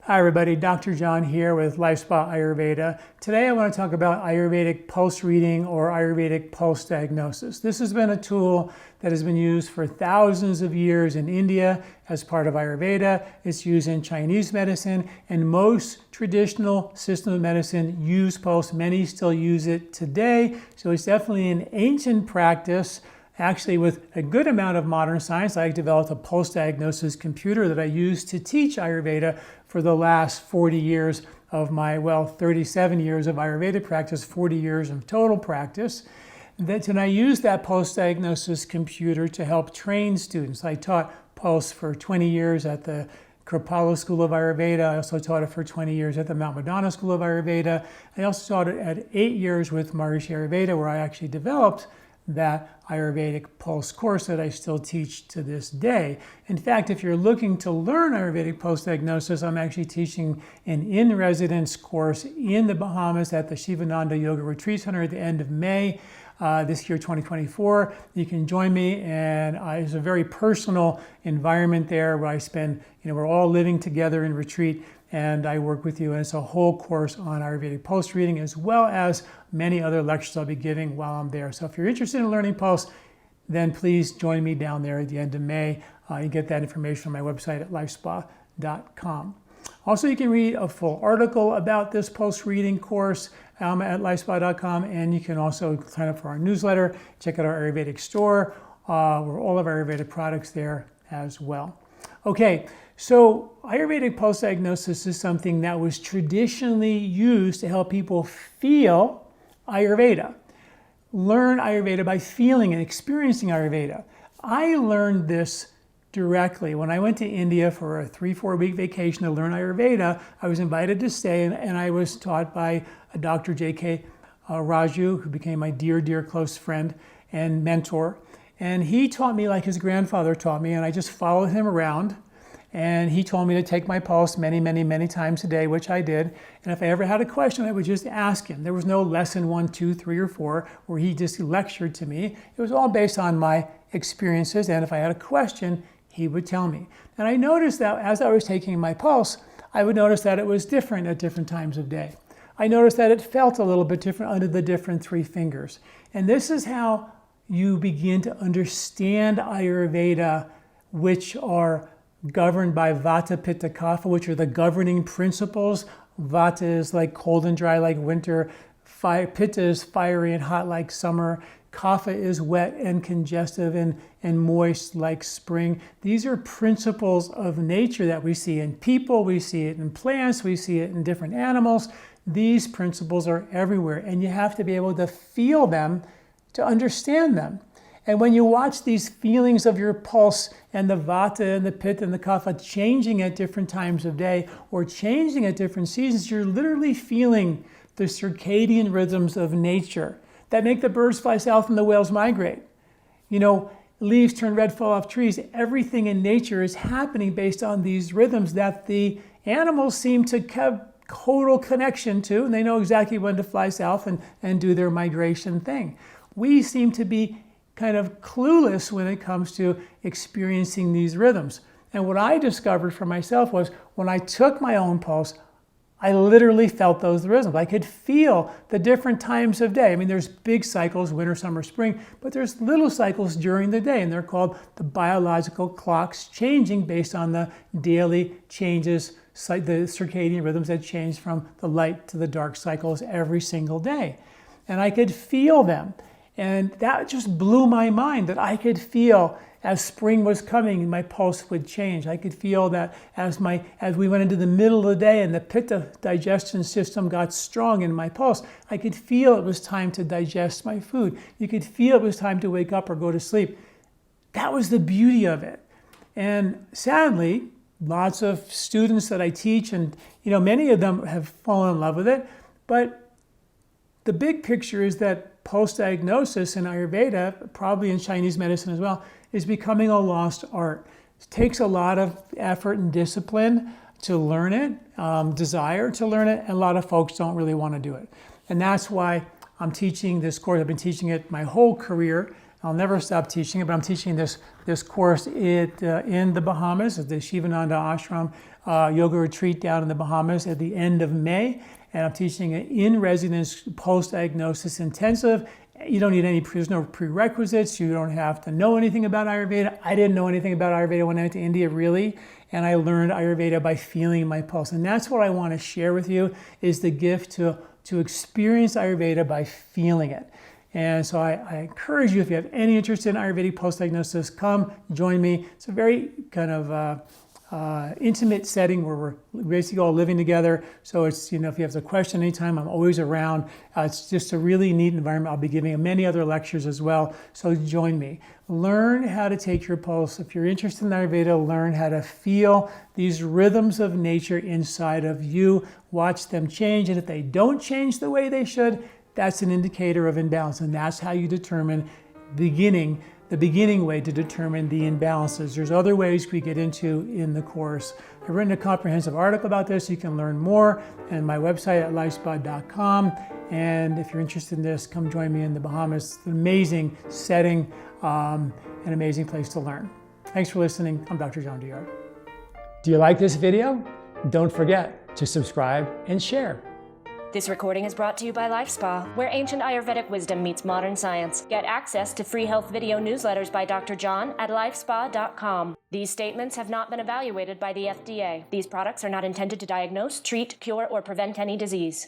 Hi everybody, Dr. John here with LifeSpa Ayurveda. Today I want to talk about Ayurvedic pulse reading or Ayurvedic pulse diagnosis. This has been a tool that has been used for thousands of years in India as part of Ayurveda. It's used in Chinese medicine, and most traditional systems of medicine use pulse. Many still use it today, so it's definitely an ancient practice. Actually, with a good amount of modern science, I developed a pulse diagnosis computer that I use to teach Ayurveda for the last 40 years of my, 37 years of Ayurveda practice, 40 years of total practice. And I use that pulse diagnosis computer to help train students. I taught pulse for 20 years at the Kripalu School of Ayurveda. I also taught it for 20 years at the Mount Madonna School of Ayurveda. I also taught it at 8 years with Maharishi Ayurveda, where I actually developed that Ayurvedic pulse course that I still teach to this day. In fact, if you're looking to learn Ayurvedic pulse diagnosis, I'm actually teaching an in-residence course in the Bahamas at the Shivananda Yoga Retreat Center at the end of May this year, 2024. You can join me, and it's a very personal environment there where I spend, we're all living together in retreat, and I work with you, and it's a whole course on Ayurvedic pulse reading, as well as many other lectures I'll be giving while I'm there. So if you're interested in learning pulse, then please join me down there at the end of May. You get that information on my website at lifespa.com. Also, you can read a full article about this pulse reading course at lifespa.com, and you can also sign up for our newsletter, check out our Ayurvedic store, where all of our Ayurvedic products there as well. Okay, so Ayurvedic pulse diagnosis is something that was traditionally used to help people feel Ayurveda. Learn Ayurveda by feeling and experiencing Ayurveda. I learned this directly. When I went to India for a 3-4 week vacation to learn Ayurveda, I was invited to stay, and I was taught by a Dr. J.K. Raju, who became my dear, dear close friend and mentor. And he taught me like his grandfather taught me, and I just followed him around. And he told me to take my pulse many, many, many times a day, which I did. And if I ever had a question, I would just ask him. There was no lesson 1, 2, 3, or 4 where he just lectured to me. It was all based on my experiences. And if I had a question, he would tell me. And I noticed that as I was taking my pulse, I would notice that it was different at different times of day. I noticed that it felt a little bit different under the different 3 fingers. And this is how you begin to understand Ayurveda, which are governed by Vata, Pitta, Kapha, which are the governing principles. Vata is like cold and dry like winter. Pitta is fiery and hot like summer. Kapha is wet and congestive and moist like spring. These are principles of nature that we see in people, we see it in plants, we see it in different animals. These principles are everywhere, and you have to be able to feel them to understand them. And when you watch these feelings of your pulse and the Vata and the Pitta and the Kapha changing at different times of day or changing at different seasons, you're literally feeling the circadian rhythms of nature that make the birds fly south and the whales migrate. Leaves turn red, fall off trees. Everything in nature is happening based on these rhythms that the animals seem to have total connection to, and they know exactly when to fly south and do their migration thing. We seem to be kind of clueless when it comes to experiencing these rhythms. And what I discovered for myself was when I took my own pulse, I literally felt those rhythms. I could feel the different times of day. I mean, there's big cycles, winter, summer, spring, but there's little cycles during the day, and they're called the biological clocks changing based on the daily changes, the circadian rhythms that change from the light to the dark cycles every single day. And I could feel them. And that just blew my mind, that I could feel as spring was coming and my pulse would change. I could feel that as we went into the middle of the day and the Pitta digestion system got strong in my pulse, I could feel it was time to digest my food. You could feel it was time to wake up or go to sleep. That was the beauty of it. And sadly, lots of students that I teach, and many of them have fallen in love with it, but the big picture is that pulse diagnosis in Ayurveda, probably in Chinese medicine as well, is becoming a lost art. It takes a lot of effort and discipline to learn it, desire to learn it, and a lot of folks don't really want to do it. And that's why I'm teaching this course. I've been teaching it my whole career. I'll never stop teaching it, but I'm teaching this course in the Bahamas at the Shivananda Ashram yoga retreat down in the Bahamas at the end of May. And I'm teaching it in residence post-diagnosis intensive. You don't need there's no prerequisites. You don't have to know anything about Ayurveda. I didn't know anything about Ayurveda when I went to India, really. And I learned Ayurveda by feeling my pulse. And that's what I want to share with you, is the gift to experience Ayurveda by feeling it. And so I encourage you, if you have any interest in Ayurvedic post-diagnosis, come join me. It's a very kind of intimate setting where we're basically all living together. So it's, if you have a question anytime, I'm always around. It's just a really neat environment. I'll be giving many other lectures as well. So join me. Learn how to take your pulse. If you're interested in Ayurveda, learn how to feel these rhythms of nature inside of you. Watch them change. And if they don't change the way they should, that's an indicator of imbalance. And that's how you determine the beginning way to determine the imbalances. There's other ways we get into in the course. I've written a comprehensive article about this. You can learn more on my website at lifespa.com. And if you're interested in this, come join me in the Bahamas. It's an amazing setting, an amazing place to learn. Thanks for listening. I'm Dr. John Douillard. Do you like this video? Don't forget to subscribe and share. This recording is brought to you by LifeSpa, where ancient Ayurvedic wisdom meets modern science. Get access to free health video newsletters by Dr. John at lifespa.com. These statements have not been evaluated by the FDA. These products are not intended to diagnose, treat, cure, or prevent any disease.